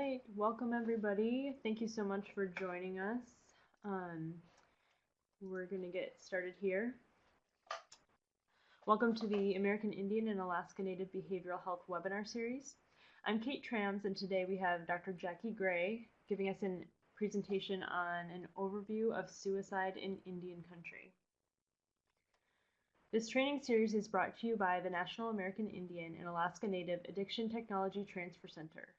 right, welcome everybody. Thank you so much for joining us. We're going to get started here. Welcome to the American Indian and Alaska Native Behavioral Health webinar series. I'm Kate Trams, and today we have Dr. Jackie Gray giving us a presentation on an overview of suicide in Indian country. This training series is brought to you by the National American Indian and Alaska Native Addiction Technology Transfer Center.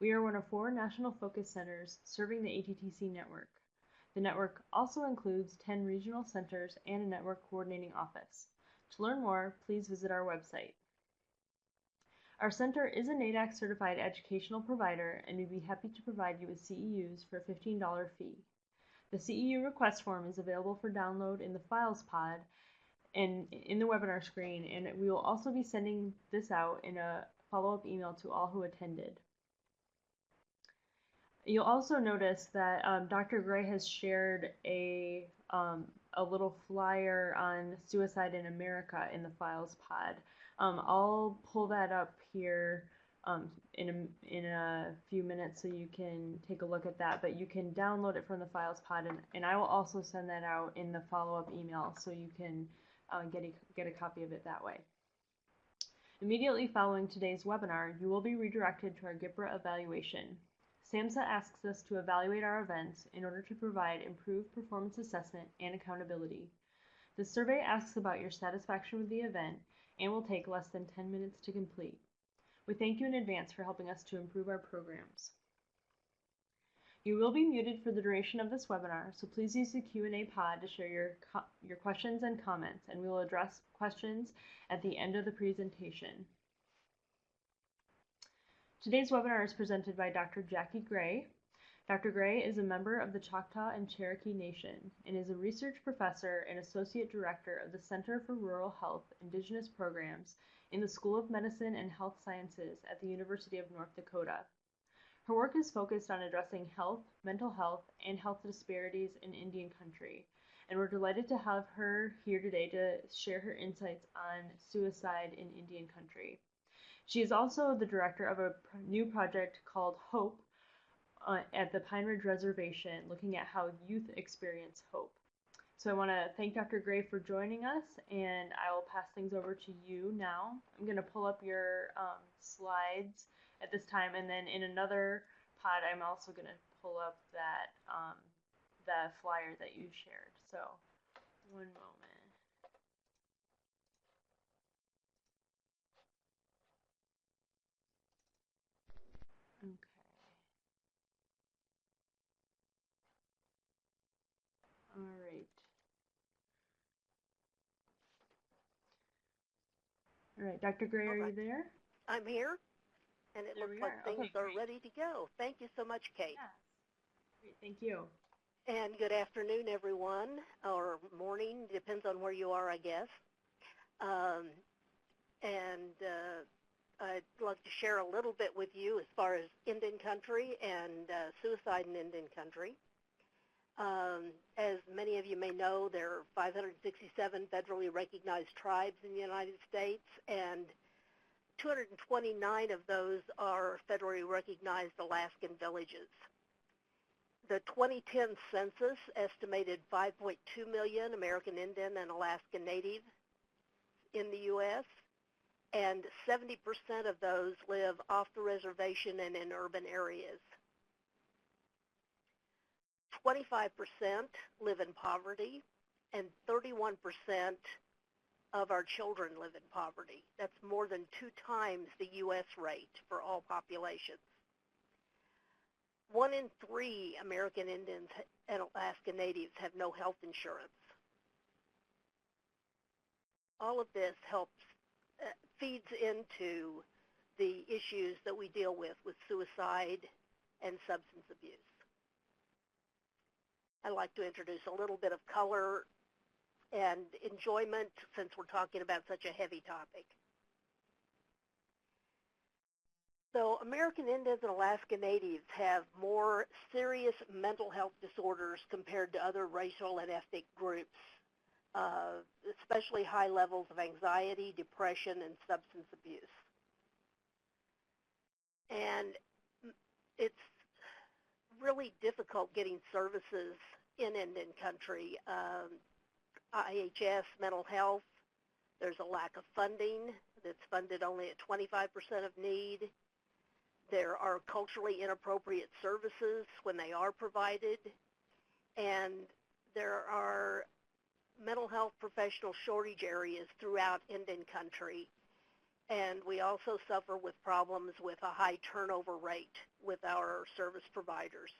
We are one of 4 national focus centers serving the ATTC network. The network also includes 10 regional centers and a network coordinating office. To learn more, please visit our website. Our center is a NADAC certified educational provider, and we'd be happy to provide you with CEUs for a $15 fee. The CEU request form is available for download in the Files pod and in the webinar screen, and we will also be sending this out in a follow-up email to all who attended. You'll also notice that Dr. Gray has shared a little flyer on suicide in America in the Files pod. I'll pull that up here in a few minutes so you can take a look at that, but you can download it from the Files pod, and I will also send that out in the follow-up email so you can get a copy of it that way. Immediately following today's webinar, you will be redirected to our GIPRA evaluation. SAMHSA asks us to evaluate our events in order to provide improved performance assessment and accountability. The survey asks about your satisfaction with the event and will take less than 10 minutes to complete. We thank you in advance for helping us to improve our programs. You will be muted for the duration of this webinar, so please use the Q&A pod to share your questions and comments, and we will address questions at the end of the presentation. Today's webinar is presented by Dr. Jackie Gray. Dr. Gray is a member of the Choctaw and Cherokee Nation and is a research professor and associate director of the Center for Rural Health Indigenous Programs in the School of Medicine and Health Sciences at the University of North Dakota. Her work is focused on addressing health, mental health, and health disparities in Indian country, and we're delighted to have her here today to share her insights on suicide in Indian country. She is also the director of a new project called HOPE at the Pine Ridge Reservation, looking at how youth experience hope. So I want to thank Dr. Gray for joining us, and I will pass things over to you now. I'm going to pull up your slides at this time, and then in another pod, I'm also going to pull up that the flyer that you shared. So one moment. Okay. All right. All right, Dr. Gray, are you there? I'm here, and it looks like things are ready to go. Thank you so much, Kate. Yeah. Great, thank you. And good afternoon, everyone, or morning, depends on where you are, I guess. I'd like to share a little bit with you as far as Indian country and suicide in Indian country. As many of you may know, there are 567 federally recognized tribes in the United States, and 229 of those are federally recognized Alaskan villages. The 2010 census estimated 5.2 million American Indian and Alaska Native in the U.S., and 70% of those live off the reservation and in urban areas. 25% live in poverty, and 31% of our children live in poverty. That's more than 2 times the U.S. rate for all populations. 1 in 3 American Indians and Alaska Natives have no health insurance. All of this feeds into the issues that we deal with suicide and substance abuse. I'd like to introduce a little bit of color and enjoyment since we're talking about such a heavy topic. So American Indians and Alaska Natives have more serious mental health disorders compared to other racial and ethnic groups, especially high levels of anxiety, depression, and substance abuse. And it's really difficult getting services in Indian country. IHS, mental health, there's a lack of funding. That's funded only at 25% of need. There are culturally inappropriate services when they are provided. And there are mental health professional shortage areas throughout Indian country. And we also suffer with problems with a high turnover rate with our service providers.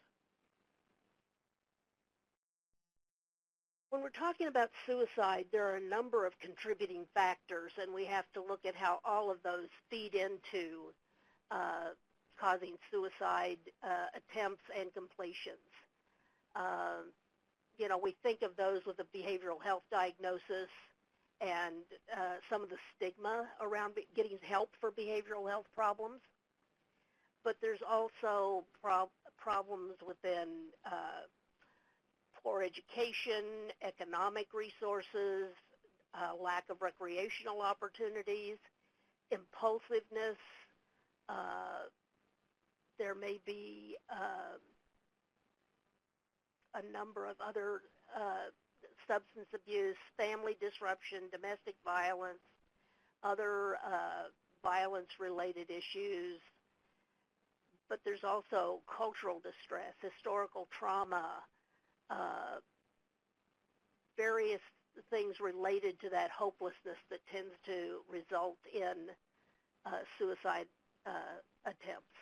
When we're talking about suicide, there are a number of contributing factors, and we have to look at how all of those feed into causing suicide attempts and completions. You know, we think of those with a behavioral health diagnosis and some of the stigma around getting help for behavioral health problems. But there's also problems within poor education, economic resources, lack of recreational opportunities, impulsiveness. There may be a number of other substance abuse, family disruption, domestic violence, other violence-related issues. But there's also cultural distress, historical trauma, various things related to that hopelessness that tends to result in suicide attempts.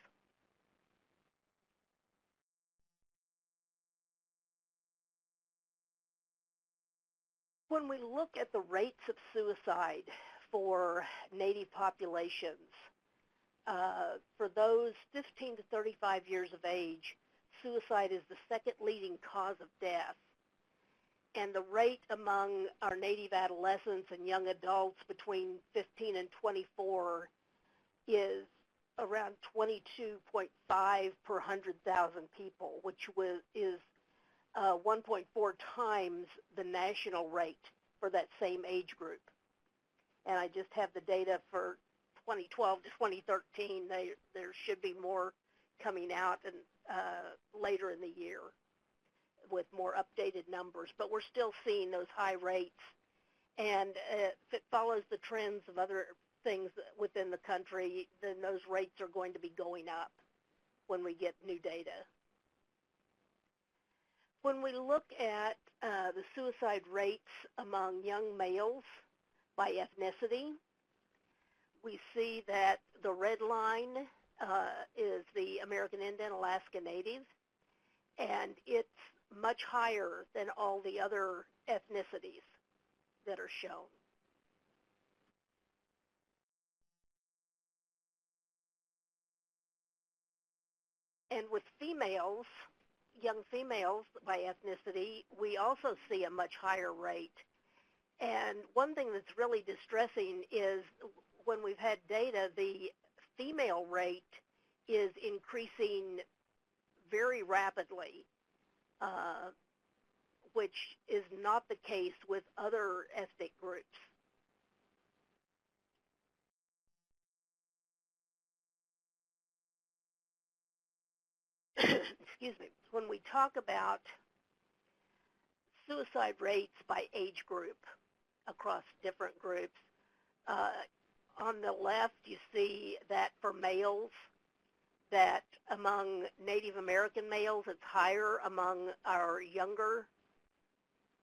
When we look at the rates of suicide for Native populations, for those 15 to 35 years of age, suicide is the second leading cause of death. And the rate among our Native adolescents and young adults between 15 and 24 is around 22.5 per 100,000 people, which is 1.4 times the national rate for that same age group. And I just have the data for 2012 to 2013. There should be more coming out and later in the year with more updated numbers. But we're still seeing those high rates. And if it follows the trends of other things within the country, then those rates are going to be going up when we get new data. When we look at the suicide rates among young males by ethnicity, we see that the red line is the American Indian Alaska Native, and it's much higher than all the other ethnicities that are shown. And with females, young females by ethnicity, we also see a much higher rate. And one thing that's really distressing is when we've had data, the female rate is increasing very rapidly, which is not the case with other ethnic groups. Excuse me. When we talk about suicide rates by age group across different groups, on the left you see that for males, that among Native American males it's higher among our younger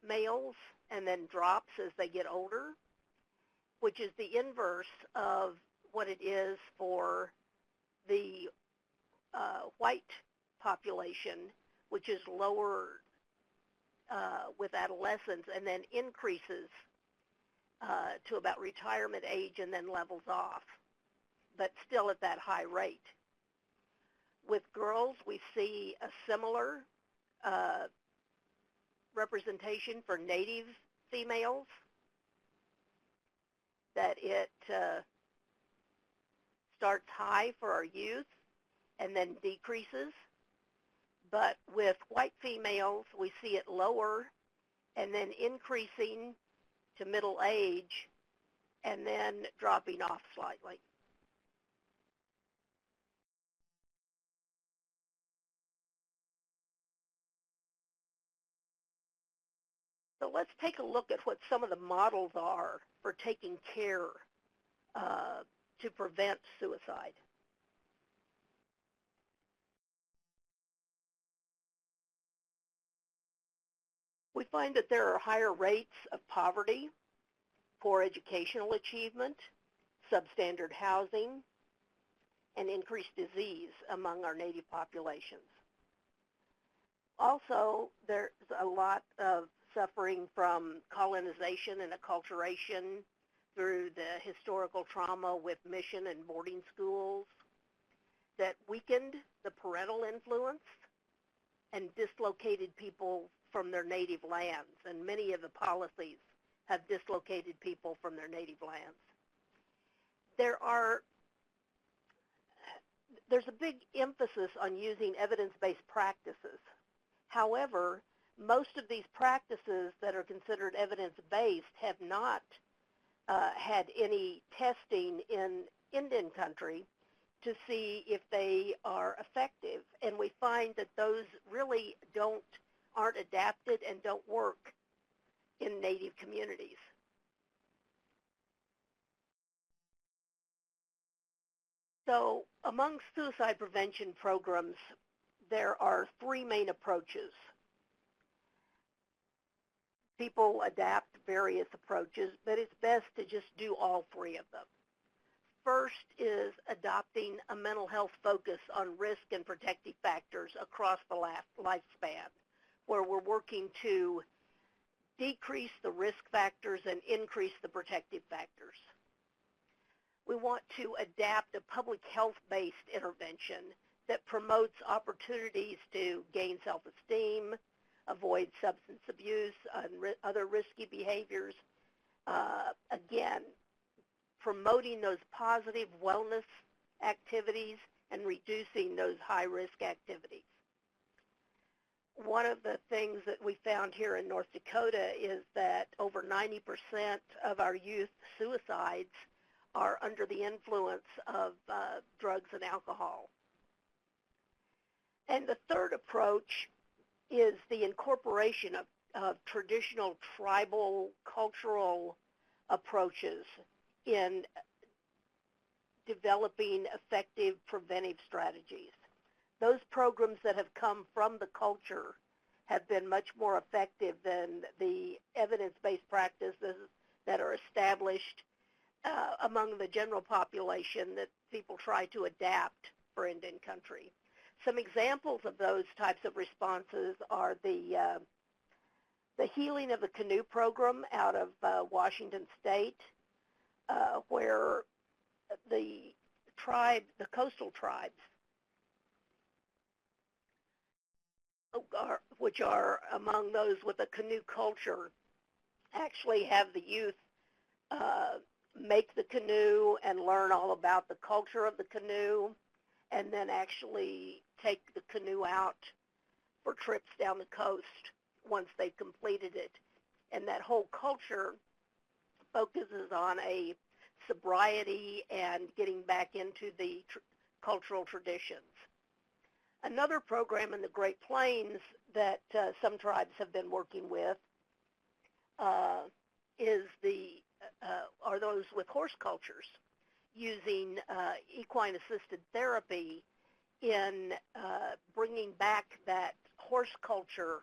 males and then drops as they get older, which is the inverse of what it is for the white population, which is lower with adolescents and then increases to about retirement age and then levels off, but still at that high rate. With girls, we see a similar representation for Native females, that it starts high for our youth and then decreases. But with white females, we see it lower and then increasing to middle age and then dropping off slightly. So let's take a look at what some of the models are for taking care to prevent suicide. We find that there are higher rates of poverty, poor educational achievement, substandard housing, and increased disease among our native populations. Also, there's a lot of suffering from colonization and acculturation through the historical trauma with mission and boarding schools that weakened the parental influence and dislocated people from their native lands, and many of the policies have dislocated people from their native lands. There's a big emphasis on using evidence-based practices. However, most of these practices that are considered evidence-based have not had any testing in Indian country to see if they are effective, and we find that those really aren't adapted and don't work in native communities. So among suicide prevention programs, there are three main approaches. People adapt various approaches, but it's best to just do all three of them. First is adopting a mental health focus on risk and protective factors across the lifespan, where we're working to decrease the risk factors and increase the protective factors. We want to adapt a public health-based intervention that promotes opportunities to gain self-esteem, avoid substance abuse and other risky behaviors. Again, promoting those positive wellness activities and reducing those high-risk activities. One of the things that we found here in North Dakota is that over 90% of our youth suicides are under the influence of drugs and alcohol. And the third approach is the incorporation of traditional tribal cultural approaches in developing effective preventive strategies. Those programs that have come from the culture have been much more effective than the evidence-based practices that are established among the general population that people try to adapt for Indian country. Some examples of those types of responses are the Healing of the Canoe program out of Washington State, where the coastal tribes, which are among those with a canoe culture, actually have the youth make the canoe and learn all about the culture of the canoe, and then actually take the canoe out for trips down the coast once they've completed it. And that whole culture focuses on a sobriety and getting back into the cultural traditions. Another program in the Great Plains that some tribes have been working with are those with horse cultures, using equine-assisted therapy in bringing back that horse culture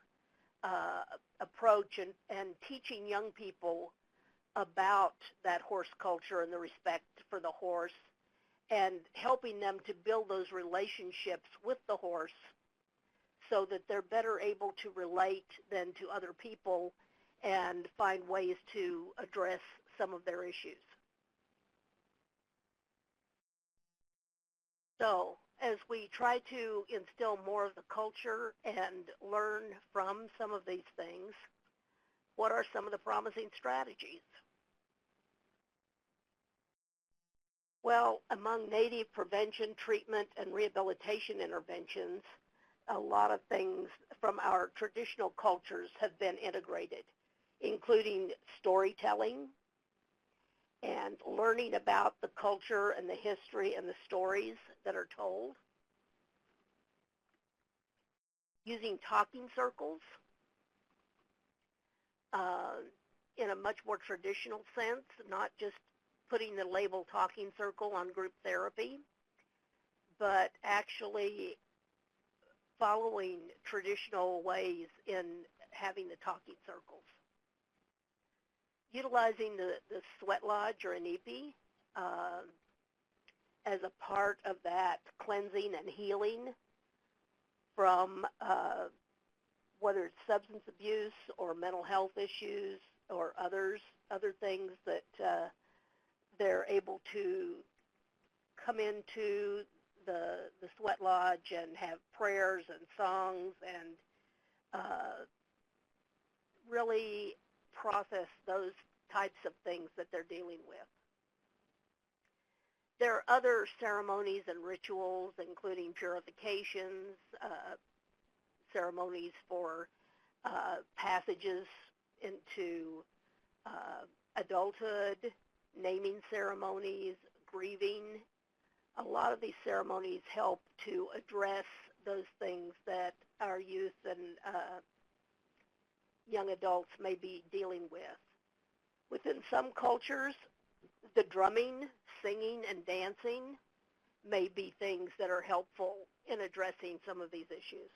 approach and teaching young people about that horse culture and the respect for the horse, and helping them to build those relationships with the horse so that they're better able to relate than to other people and find ways to address some of their issues. So as we try to instill more of the culture and learn from some of these things, what are some of the promising strategies? Well, among native prevention, treatment, and rehabilitation interventions, a lot of things from our traditional cultures have been integrated, including storytelling and learning about the culture and the history and the stories that are told, using talking circles, uh, in a much more traditional sense, not just putting the label talking circle on group therapy, but actually following traditional ways in having the talking circles. Utilizing the sweat lodge or an EPI as a part of that cleansing and healing from whether it's substance abuse or mental health issues or other things that they're able to come into the sweat lodge and have prayers and songs and really process those types of things that they're dealing with. There are other ceremonies and rituals, including purifications, ceremonies for passages into adulthood, naming ceremonies, grieving. A lot of these ceremonies help to address those things that our youth and young adults may be dealing with. Within some cultures, the drumming, singing, and dancing may be things that are helpful in addressing some of these issues.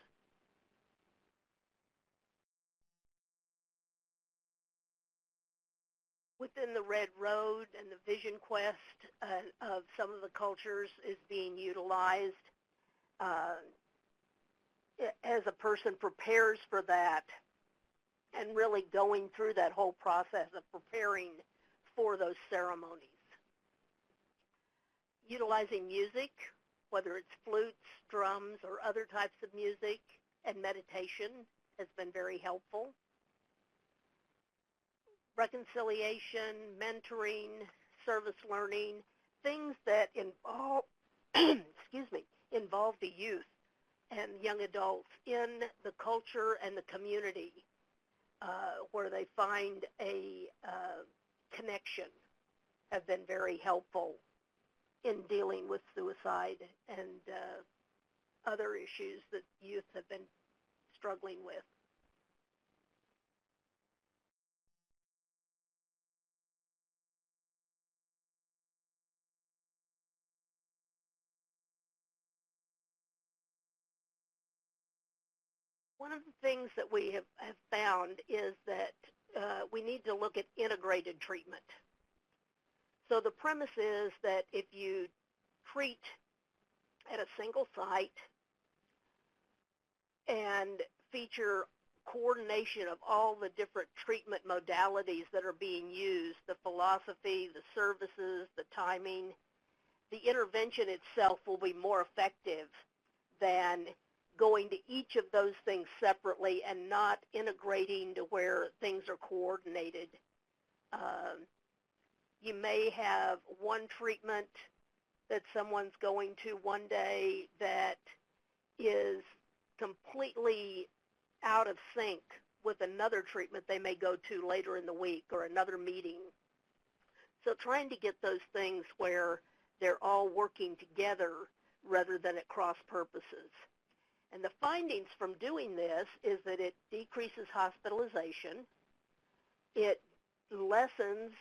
Within the Red Road and the Vision Quest of some of the cultures is being utilized as a person prepares for that and really going through that whole process of preparing for those ceremonies. Utilizing music, whether it's flutes, drums, or other types of music, and meditation has been very helpful. Reconciliation, mentoring, service learning, things that involve, involve the youth and young adults in the culture and the community where they find a connection have been very helpful in dealing with suicide and other issues that youth have been struggling with. One of the things that we have found is that we need to look at integrated treatment. So the premise is that if you treat at a single site and feature coordination of all the different treatment modalities that are being used, the philosophy, the services, the timing, the intervention itself will be more effective than going to each of those things separately and not integrating to where things are coordinated. You may have one treatment that someone's going to one day that is completely out of sync with another treatment they may go to later in the week or another meeting. So trying to get those things where they're all working together rather than at cross purposes. And the findings from doing this is that it decreases hospitalization, it lessens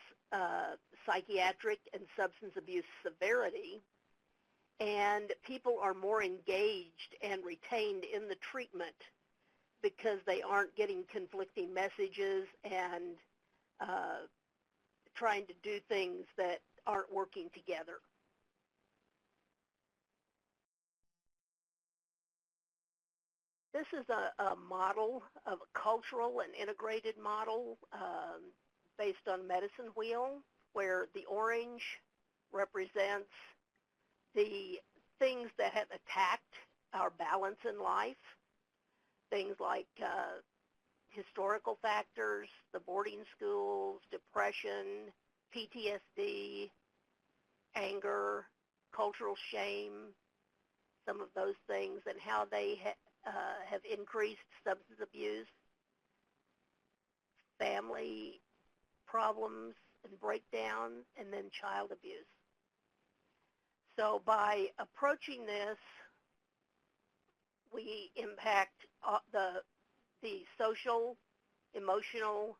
psychiatric and substance abuse severity, and people are more engaged and retained in the treatment because they aren't getting conflicting messages and trying to do things that aren't working together. This is a model of a cultural and integrated model based on Medicine Wheel, where the orange represents the things that have attacked our balance in life, things like historical factors, the boarding schools, depression, PTSD, anger, cultural shame, some of those things, and how they have increased substance abuse, family problems and breakdown, and then child abuse. So by approaching this, we impact the social, emotional,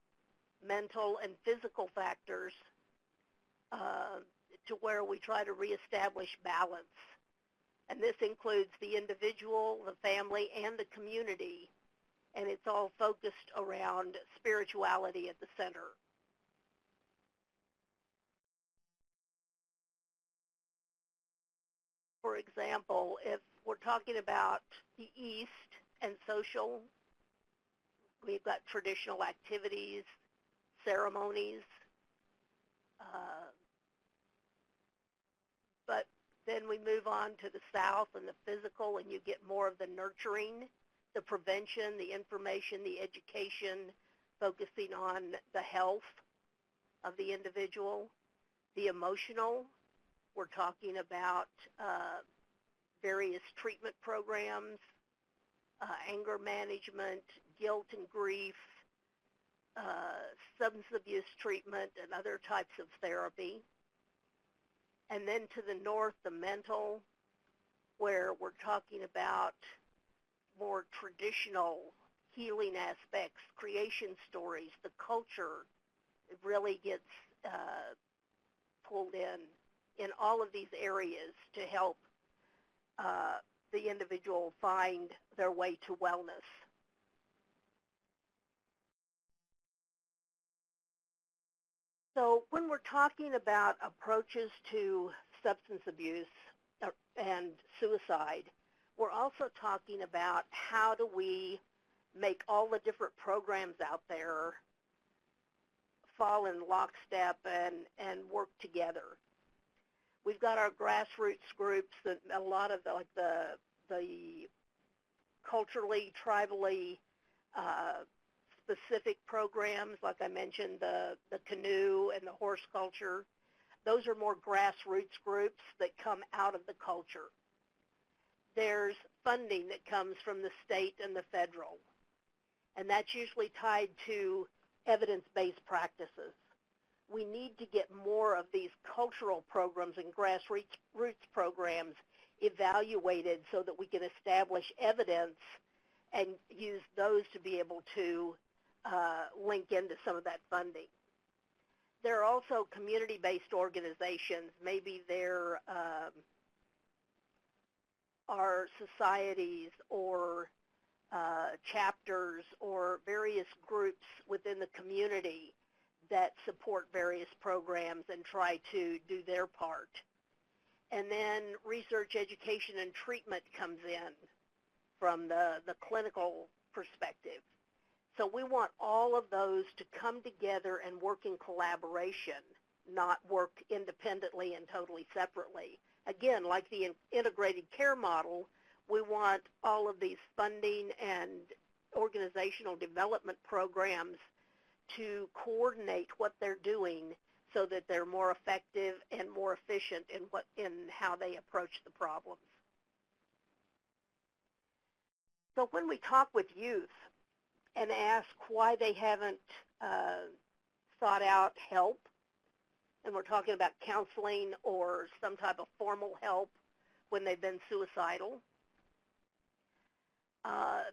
mental, and physical factors to where we try to reestablish balance. And this includes the individual, the family, and the community, and it's all focused around spirituality at the center. For example, if we're talking about the East and social, we've got traditional activities, ceremonies, but then we move on to the South and the physical, and you get more of the nurturing, the prevention, the information, the education, focusing on the health of the individual. The emotional, we're talking about various treatment programs, anger management, guilt and grief, substance abuse treatment, and other types of therapy. And then to the north, the mental, where we're talking about more traditional healing aspects, creation stories, the culture. It really gets pulled in all of these areas to help the individual find their way to wellness. So when we're talking about approaches to substance abuse and suicide, we're also talking about how do we make all the different programs out there fall in lockstep and work together. We've got our grassroots groups, that a lot of the culturally, tribally specific programs, like I mentioned, the canoe and the horse culture. Those are more grassroots groups that come out of the culture. There's funding that comes from the state and the federal, and that's usually tied to evidence-based practices. We need to get more of these cultural programs and grassroots programs evaluated so that we can establish evidence and use those to be able to link into some of that funding. There are also community-based organizations. Maybe there are societies or chapters or various groups within the community that support various programs and try to do their part. And then research, education, and treatment comes in from the clinical perspective. So we want all of those to come together and work in collaboration, not work independently and totally separately. Again, like the integrated care model, we want all of these funding and organizational development programs to coordinate what they're doing so that they're more effective and more efficient in how they approach the problems. So when we talk with youth and ask why they haven't sought out help, and we're talking about counseling or some type of formal help when they've been suicidal,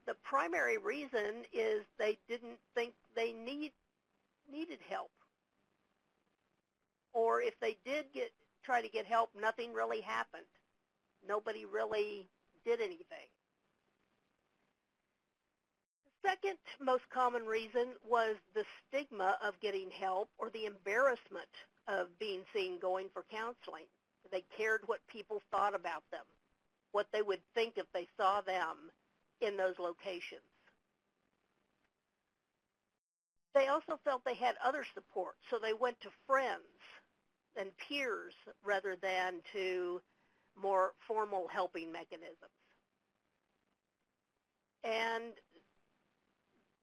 the primary reason is they didn't think they needed help. Or if they did try to get help, nothing really happened. Nobody really did anything. The second most common reason was the stigma of getting help or the embarrassment of being seen going for counseling. They cared what people thought about them, what they would think if they saw them in those locations. They also felt they had other support, so they went to friends and peers rather than to more formal helping mechanisms. And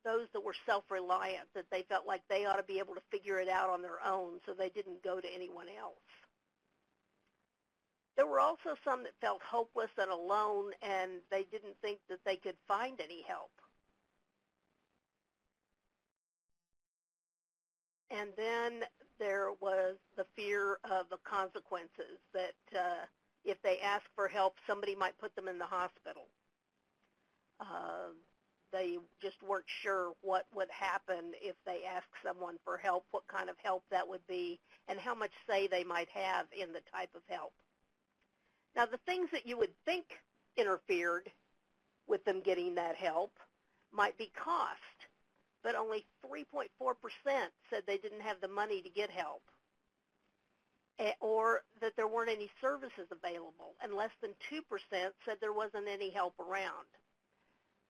those that were self-reliant, that they felt like they ought to be able to figure it out on their own, so they didn't go to anyone else. There were also some that felt hopeless and alone, and they didn't think that they could find any help. And then there was the fear of the consequences, that if they asked for help, somebody might put them in the hospital. they just weren't sure what would happen if they asked someone for help, what kind of help that would be, and how much say they might have in the type of help. Now, the things that you would think interfered with them getting that help might be cost, but only 3.4% said they didn't have the money to get help, or that there weren't any services available, and less than 2% said there wasn't any help around.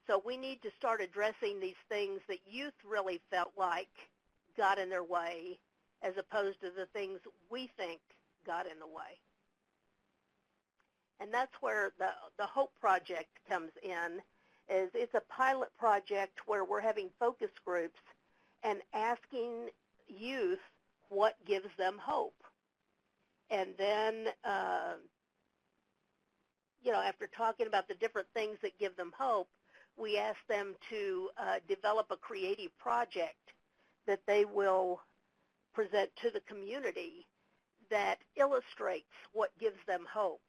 So we need to start addressing these things that youth really felt like got in their way, as opposed to the things we think got in the way. And that's where the HOPE project comes in. Is it's a pilot project where we're having focus groups and asking youth what gives them hope. And then, after talking about the different things that give them hope, we ask them to develop a creative project that they will present to the community that illustrates what gives them hope.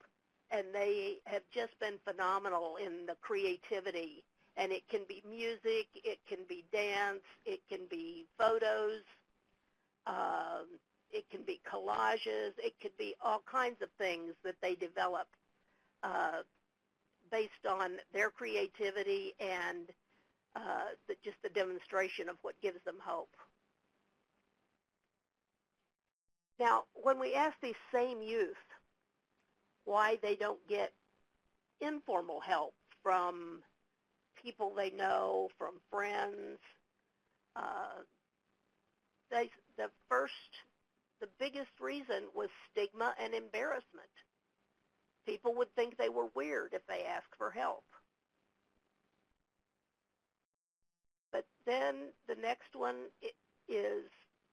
And they have just been phenomenal in the creativity. And it can be music, it can be dance, it can be photos, it can be collages, it could be all kinds of things that they develop based on their creativity and just the demonstration of what gives them hope. Now, when we ask these same youth why they don't get informal help from people they know, from friends, the biggest reason was stigma and embarrassment. People would think they were weird if they asked for help. But then the next one is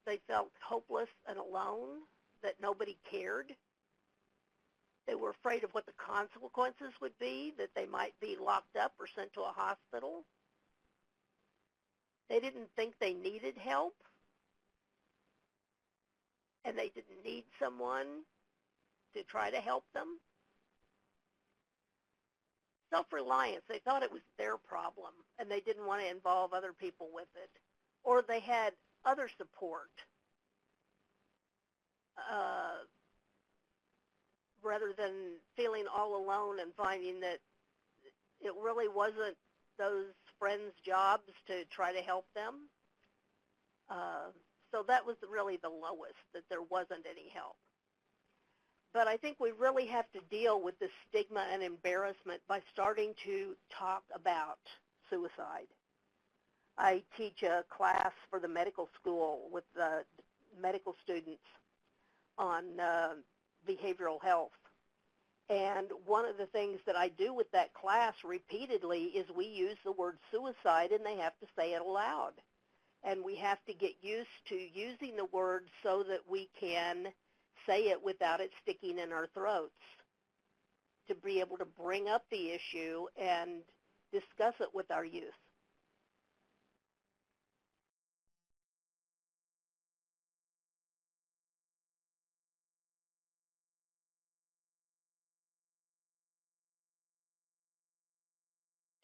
they felt hopeless and alone, that nobody cared. They were afraid of what the consequences would be, that they might be locked up or sent to a hospital. They didn't think they needed help, and they didn't need someone to try to help them. Self-reliance, they thought it was their problem, and they didn't want to involve other people with it. Or they had other support rather than feeling all alone and finding that it really wasn't those friends' jobs to try to help them. So that was really the lowest, that there wasn't any help. But I think we really have to deal with the stigma and embarrassment by starting to talk about suicide. I teach a class for the medical school with medical students on behavioral health. And one of the things that I do with that class repeatedly is we use the word suicide, and they have to say it aloud. And we have to get used to using the word so that we can say it without it sticking in our throats, to be able to bring up the issue and discuss it with our youth.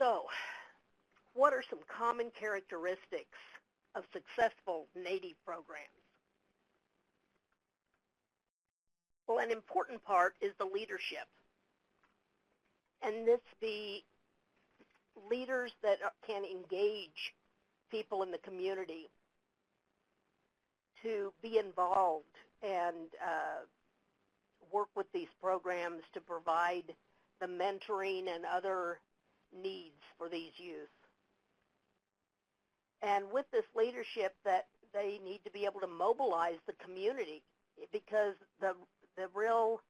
So, what are some common characteristics of successful Native programs? Well, an important part is the leadership. And this be leaders that can engage people in the community to be involved and work with these programs to provide the mentoring and other needs for these youth. And with this leadership, that they need to be able to mobilize the community, because the real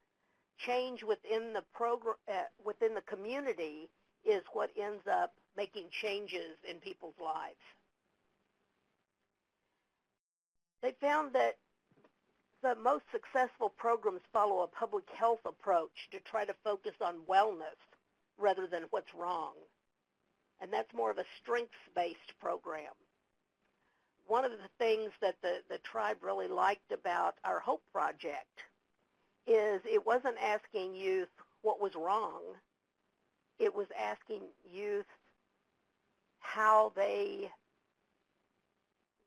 change within the program, within the community, is what ends up making changes in people's lives. They found that the most successful programs follow a public health approach to try to focus on wellness rather than what's wrong. And that's more of a strengths-based program. One of the things that the tribe really liked about our HOPE project is it wasn't asking youth what was wrong. It was asking youth how they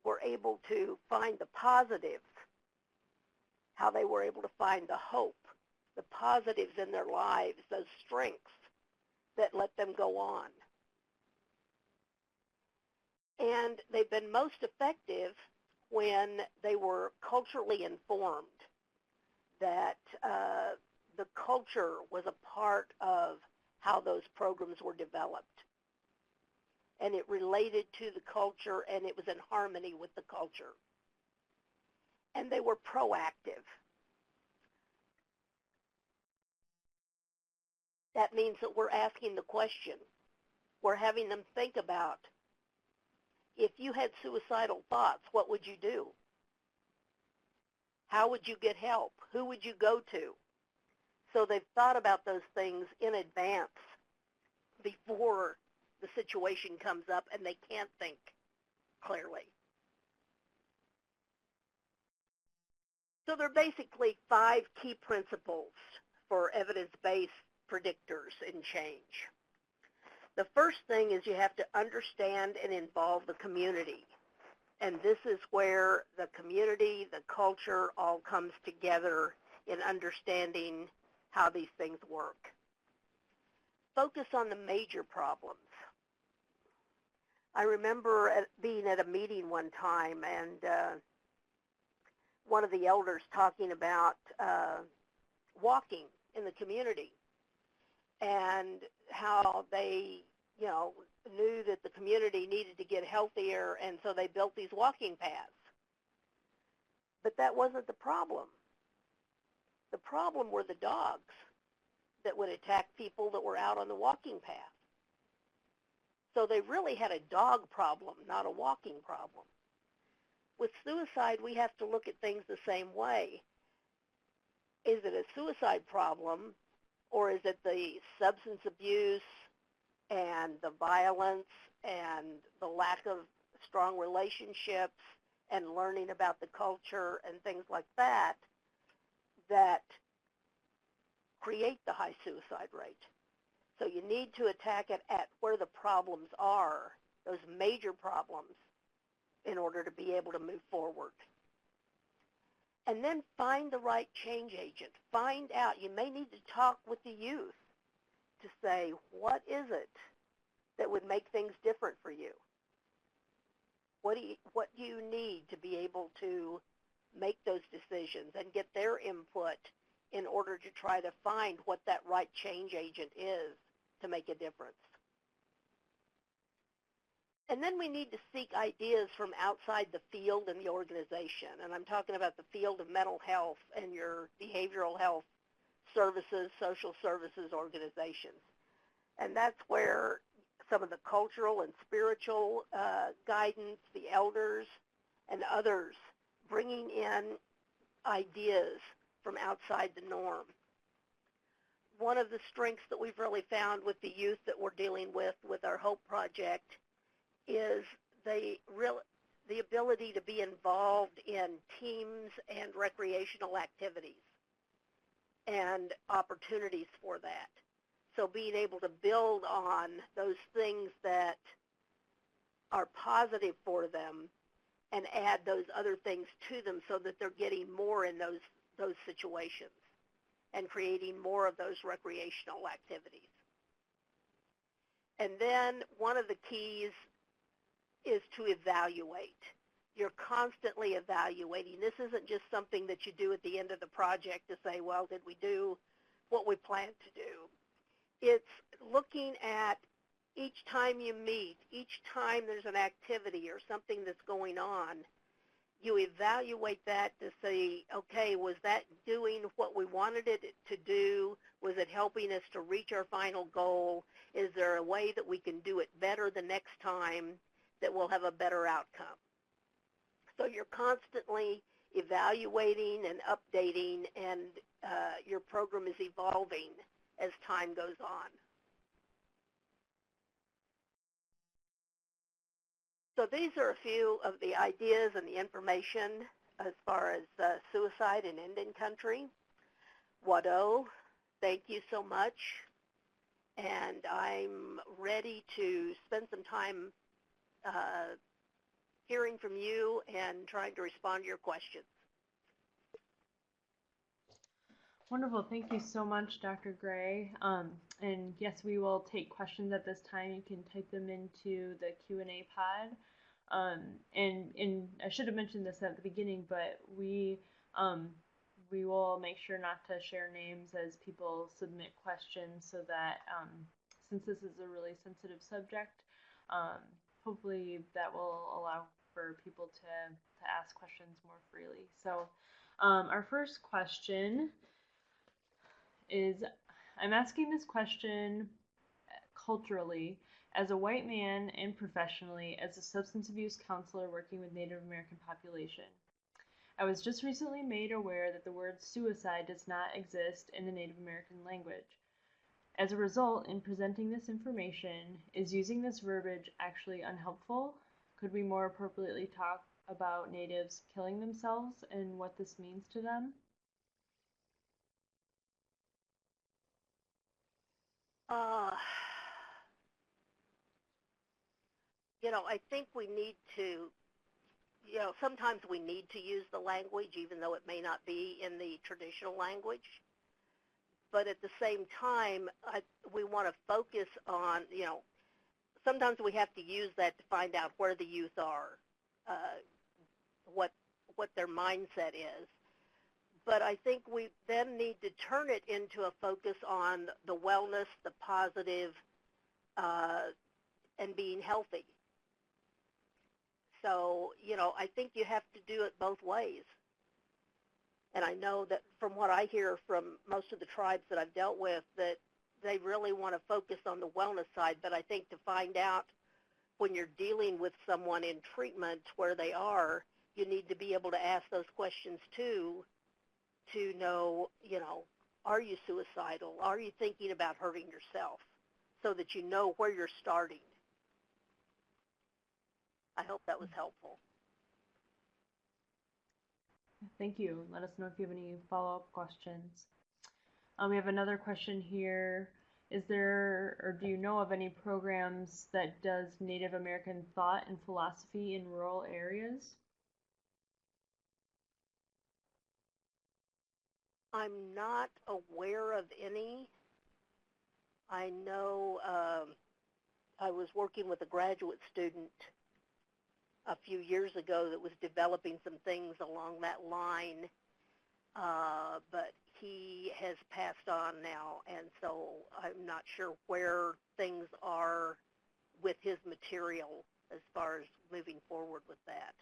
were able to find the positives, how they were able to find the hope, the positives in their lives, those strengths that let them go on. And they've been most effective when they were culturally informed, that the culture was a part of how those programs were developed. And it related to the culture, and it was in harmony with the culture. And they were proactive. That means that we're asking the question. We're having them think about, if you had suicidal thoughts, what would you do? How would you get help? Who would you go to? So they've thought about those things in advance before the situation comes up and they can't think clearly. So there are basically 5 key principles for evidence-based predictors in change. The first thing is you have to understand and involve the community. And this is where the community, the culture, all comes together in understanding how these things work. Focus on the major problems. I remember being at a meeting one time and one of the elders talking about walking in the community and how they, knew that the community needed to get healthier, and so they built these walking paths. But that wasn't the problem. The problem were the dogs that would attack people that were out on the walking path. So they really had a dog problem, not a walking problem. With suicide, we have to look at things the same way. Is it a suicide problem, or is it the substance abuse and the violence and the lack of strong relationships and learning about the culture and things like that that create the high suicide rate? So you need to attack it at where the problems are, those major problems, in order to be able to move forward. And then find the right change agent. Find out. You may need to talk with the youth to say, what is it that would make things different for you? What do you need to be able to make those decisions and get their input in order to try to find what that right change agent is to make a difference? And then we need to seek ideas from outside the field and the organization. And I'm talking about the field of mental health and your behavioral health services, social services organizations. And that's where some of the cultural and spiritual guidance, the elders and others, bringing in ideas from outside the norm. One of the strengths that we've really found with the youth that we're dealing with our HOPE project is the ability to be involved in teams and recreational activities and opportunities for that. So being able to build on those things that are positive for them and add those other things to them so that they're getting more in those situations and creating more of those recreational activities. And then one of the keys is to evaluate. You're constantly evaluating. This isn't just something that you do at the end of the project to say, well, did we do what we planned to do? It's looking at each time you meet, each time there's an activity or something that's going on, you evaluate that to say, okay, was that doing what we wanted it to do? Was it helping us to reach our final goal? Is there a way that we can do it better the next time that will have a better outcome? So you're constantly evaluating and updating, and your program is evolving as time goes on. So these are a few of the ideas and the information as far as suicide in Indian country. Wado, thank you so much. And I'm ready to spend some time hearing from you and trying to respond to your questions. Wonderful. Thank you so much, Dr. Gray. And yes, we will take questions at this time. You can type them into the Q&A pod. And I should have mentioned this at the beginning, but we will make sure not to share names as people submit questions, so that since this is a really sensitive subject, hopefully that will allow for people to ask questions more freely. So our first question is, I'm asking this question culturally, as a white man, and professionally as a substance abuse counselor working with Native American population. I was just recently made aware that the word suicide does not exist in the Native American language. As a result, in presenting this information, is using this verbiage actually unhelpful? Could we more appropriately talk about natives killing themselves and what this means to them? I think we need to, sometimes we need to use the language even though it may not be in the traditional language. But at the same time, we want to focus on, sometimes we have to use that to find out where the youth are, what their mindset is. But I think we then need to turn it into a focus on the wellness, the positive, and being healthy. So, I think you have to do it both ways. And I know that from what I hear from most of the tribes that I've dealt with, that they really want to focus on the wellness side. But I think to find out when you're dealing with someone in treatment where they are, you need to be able to ask those questions too, to know, are you suicidal? Are you thinking about hurting yourself? So that you know where you're starting. I hope that was helpful. Thank you. Let us know if you have any follow-up questions. We have another question here. Is there, or do you know of any programs that does Native American thought and philosophy in rural areas? I'm not aware of any. I know I was working with a graduate student a few years ago that was developing some things along that line, but he has passed on now, and so I'm not sure where things are with his material as far as moving forward with that.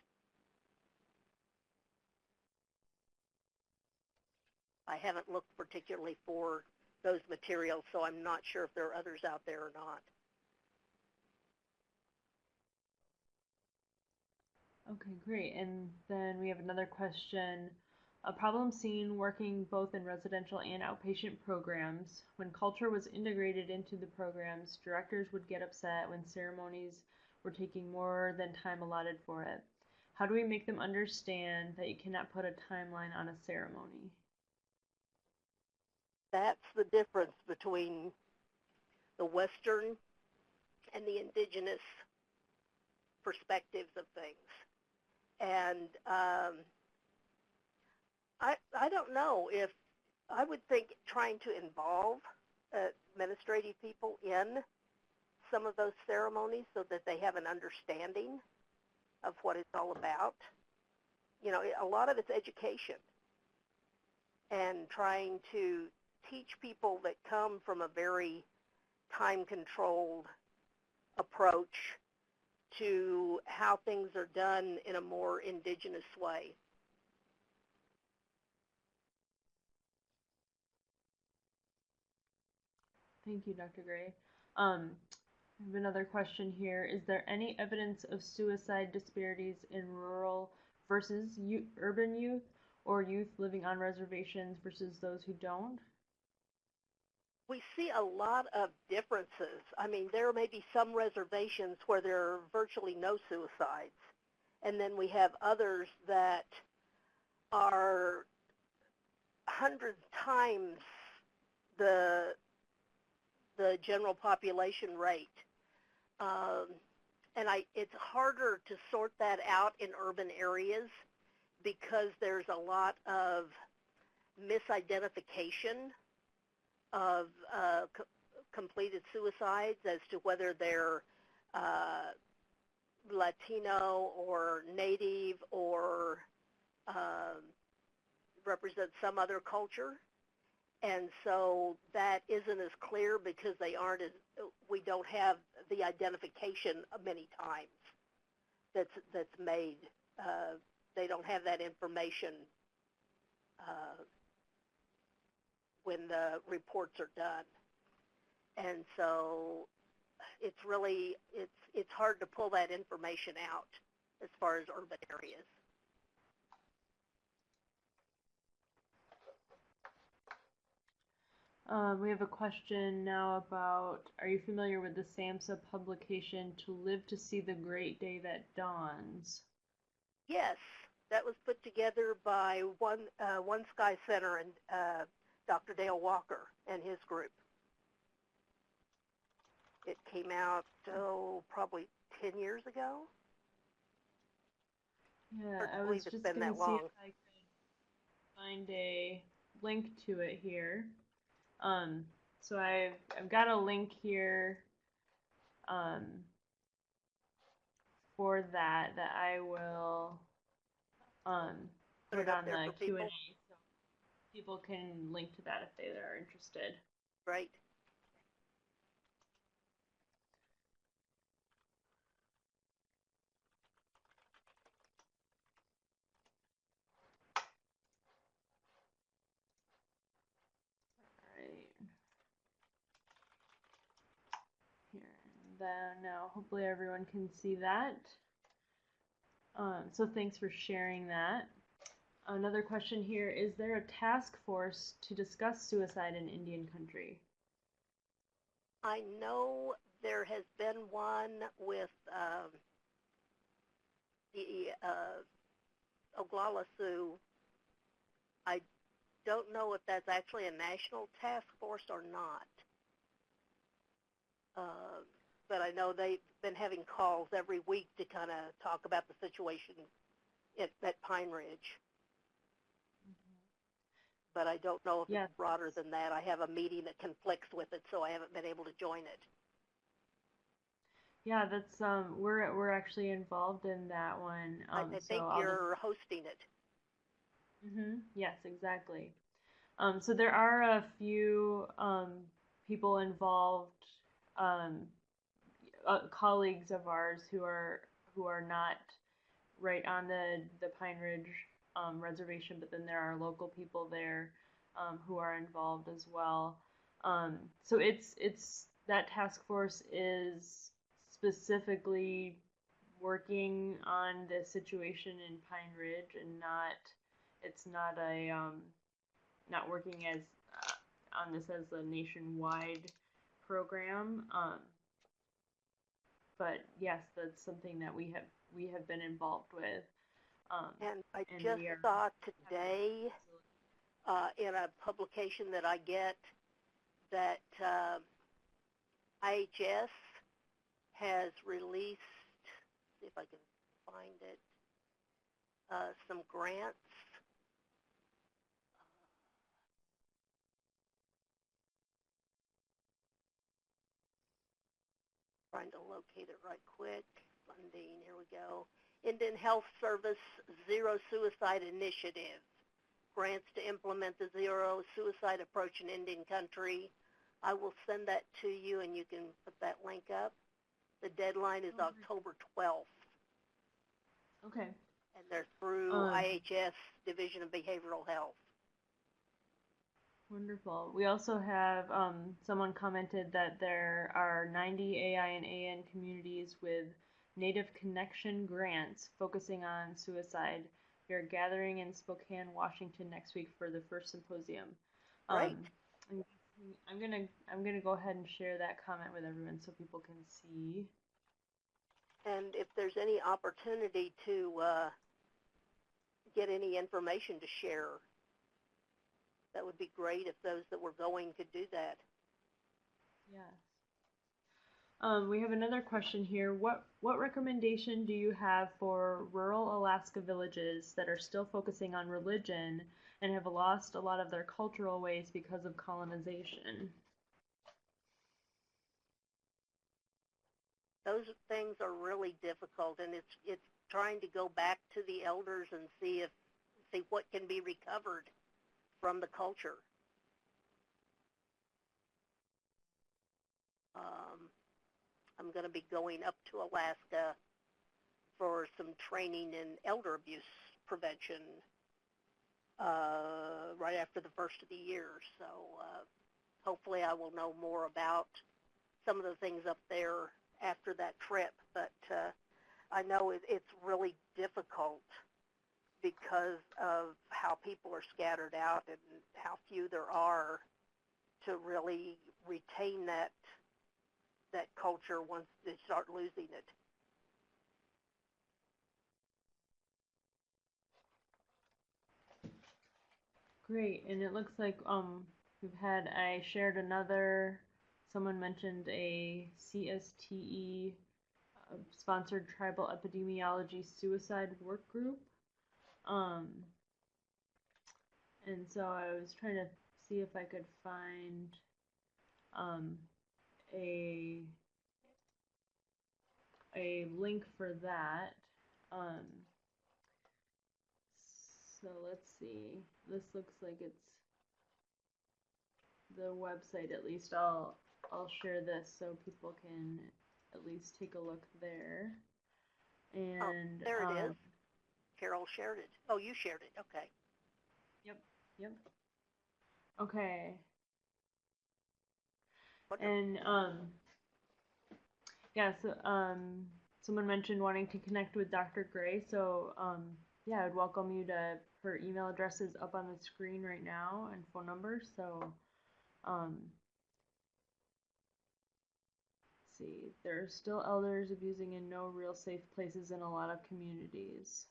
I haven't looked particularly for those materials, so I'm not sure if there are others out there or not. Okay, great. And then we have another question. A problem seen working both in residential and outpatient programs. When culture was integrated into the programs, directors would get upset when ceremonies were taking more than time allotted for it. How do we make them understand that you cannot put a timeline on a ceremony? That's the difference between the Western and the indigenous perspectives of things. And I don't know if, I would think trying to involve administrative people in some of those ceremonies so that they have an understanding of what it's all about. A lot of it's education and trying to teach people that come from a very time-controlled approach to how things are done in a more indigenous way. Thank you, Dr. Gray. I have another question here. Is there any evidence of suicide disparities in rural versus urban youth, or youth living on reservations versus those who don't? We see a lot of differences. I mean, there may be some reservations where there are virtually no suicides, and then we have others that are hundreds times the general population rate. and it's harder to sort that out in urban areas because there's a lot of misidentification of completed suicides as to whether they're Latino or Native or represent some other culture. And so that isn't as clear because we don't have the identification many times that's made. They don't have that information when the reports are done. And so it's hard to pull that information out as far as urban areas. We have a question now about, are you familiar with the SAMHSA publication, To Live to See the Great Day That Dawns? Yes, that was put together by One Sky Center and Dr. Dale Walker and his group. It came out, probably 10 years ago. Yeah, I was just going to see if I could find a link to it here. So I've got a link here for that I will put on the Q&A so people can link to that if they are interested. Right. Here, and then now hopefully everyone can see that. So thanks for sharing that. Another question here, is there a task force to discuss suicide in Indian country? I know there has been one with the Oglala Sioux. I don't know if that's actually a national task force or not. But I know they've been having calls every week to kind of talk about the situation at Pine Ridge. But I don't know if it's broader than that. I have a meeting that conflicts with it, so I haven't been able to join it. Yeah, that's we're actually involved in that one. I think you're hosting it. Yes, exactly. So there are a few people involved, colleagues of ours who are not right on the Pine Ridge reservation, but then there are local people there who are involved as well. So it's that task force is specifically working on the situation in Pine Ridge and it's not a not working as on this as a nationwide program. But yes, that's something that we have been involved with. And I just saw today in a publication that I get that IHS has released, see if I can find it, some grants. Trying to locate it right quick. Funding, here we go. Indian Health Service Zero Suicide Initiative. Grants to implement the zero suicide approach in Indian country. I will send that to you and you can put that link up. The deadline is October 12th. Okay. And they're through IHS Division of Behavioral Health. Wonderful. We also have someone commented that there are 90 AI and AN communities with Native Connection grants focusing on suicide. We are gathering in Spokane, Washington next week for the first symposium. Right. I'm gonna go ahead and share that comment with everyone so people can see. And if there's any opportunity to get any information to share, that would be great if those that were going could do that. Yes. We have another question here. What what recommendation do you have for rural Alaska villages that are still focusing on religion and have lost a lot of their cultural ways because of colonization? Those things are really difficult, and it's trying to go back to the elders and see what can be recovered from the culture. I'm going to be going up to Alaska for some training in elder abuse prevention right after the first of the year. So hopefully I will know more about some of the things up there after that trip. But I know it's really difficult because of how people are scattered out and how few there are to really retain that culture once they start losing it. Great, and it looks like I shared another, someone mentioned a CSTE sponsored tribal epidemiology suicide work group. And so I was trying to see if I could find a link for that. So let's see. This looks like it's the website. At least I'll share this so people can at least take a look there. And there it is. Carol shared it. Oh, you shared it. Okay. Yep. Okay. Wonderful. And yeah, so someone mentioned wanting to connect with Dr. Gray, so yeah, I'd welcome you to, her email address is up on the screen right now and phone number, so let's see, there are still elders abusing in no real safe places in a lot of communities.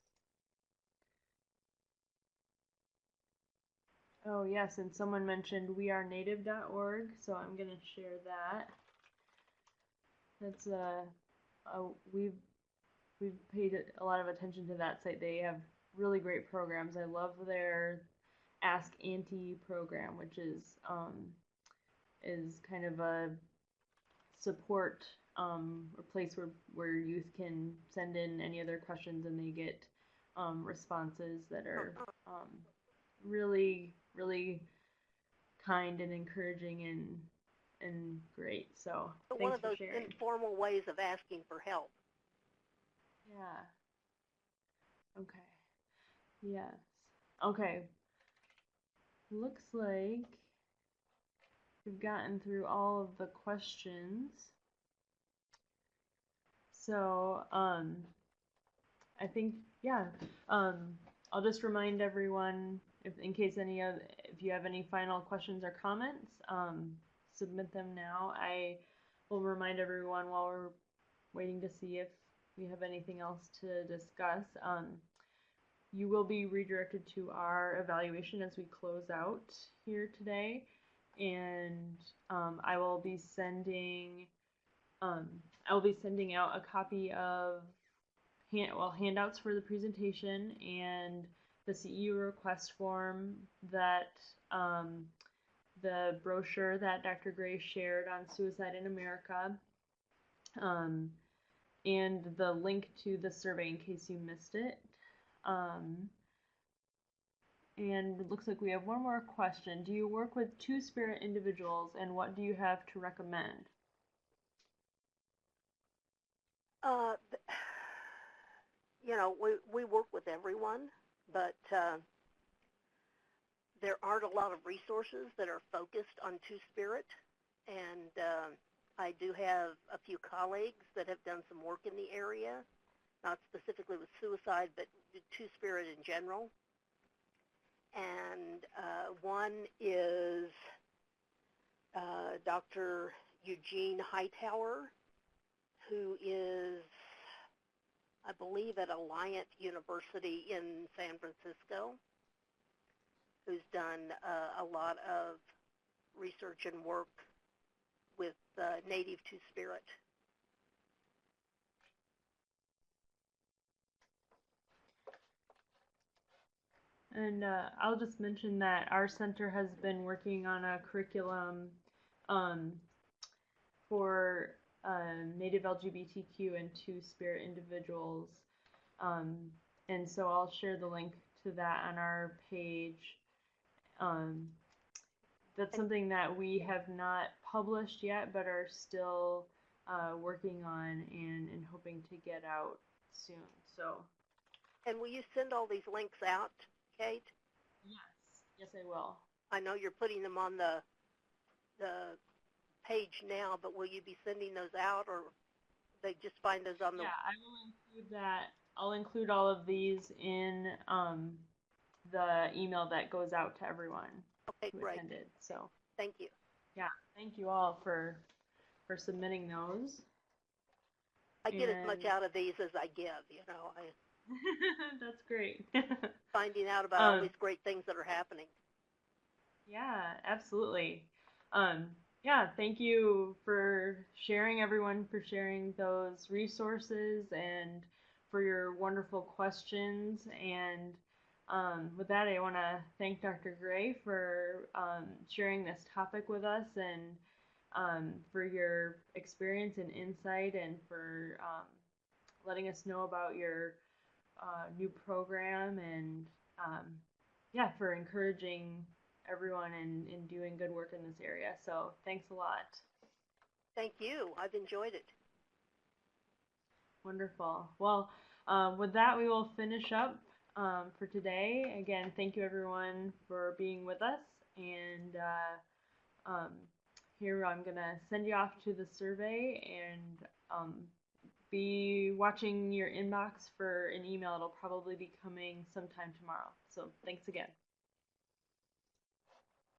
Oh yes, and someone mentioned wearenative.org, so I'm gonna share that. That's we've paid a lot of attention to that site. They have really great programs. I love their Ask Auntie program, which is kind of a support a place where youth can send in any other questions and they get responses that are really kind and encouraging and great. So one thanks of for those sharing. informal ways of asking for help. Yeah. Okay. Yes. Okay. Looks like we've gotten through all of the questions. So, I think, yeah, I'll just remind everyone, in case if you have any final questions or comments, submit them now. I will remind everyone while we're waiting to see if we have anything else to discuss. You will be redirected to our evaluation as we close out here today, and I will be sending out a copy of handouts for the presentation and the CEU request form, that the brochure that Dr. Gray shared on suicide in America, and the link to the survey in case you missed it. And it looks like we have one more question. Do you work with two-spirit individuals, and what do you have to recommend? You know, we work with everyone, but there aren't a lot of resources that are focused on two-spirit, and I do have a few colleagues that have done some work in the area, not specifically with suicide, but two-spirit in general. And one is Dr. Eugene Hightower, who is, I believe, at Alliant University in San Francisco, who's done a lot of research and work with native two-spirit. And I'll just mention that our center has been working on a curriculum um, for Native LGBTQ and Two-Spirit individuals. Um, and so I'll share the link to that on our page. Um, that's And something that we have not published yet, but are still working on and hoping to get out soon. So, will you send all these links out, Kate? yes, I will. I know you're putting them on the page now, but will you be sending those out, or they just find those on the? Yeah, I will include that. I'll include all of these in the email that goes out to everyone Okay, who great. attended. So, Thank you. yeah, thank you all for submitting those. I get as much And out of these as I give. I that's great. finding out about all um, these great things that are happening. yeah, absolutely. Um, yeah, thank you for sharing, everyone, for sharing those resources and for your wonderful questions. And with that, I want to thank Dr. Gray for sharing this topic with us and for your experience and insight and for letting us know about your new program and um, yeah, for encouraging everyone in doing good work in this area. So thanks a lot. Thank you. I've enjoyed it. Wonderful. Well, with that, we will finish up for today. Again, thank you everyone for being with us. And here I'm going to send you off to the survey and be watching your inbox for an email. It'll probably be coming sometime tomorrow. So thanks again.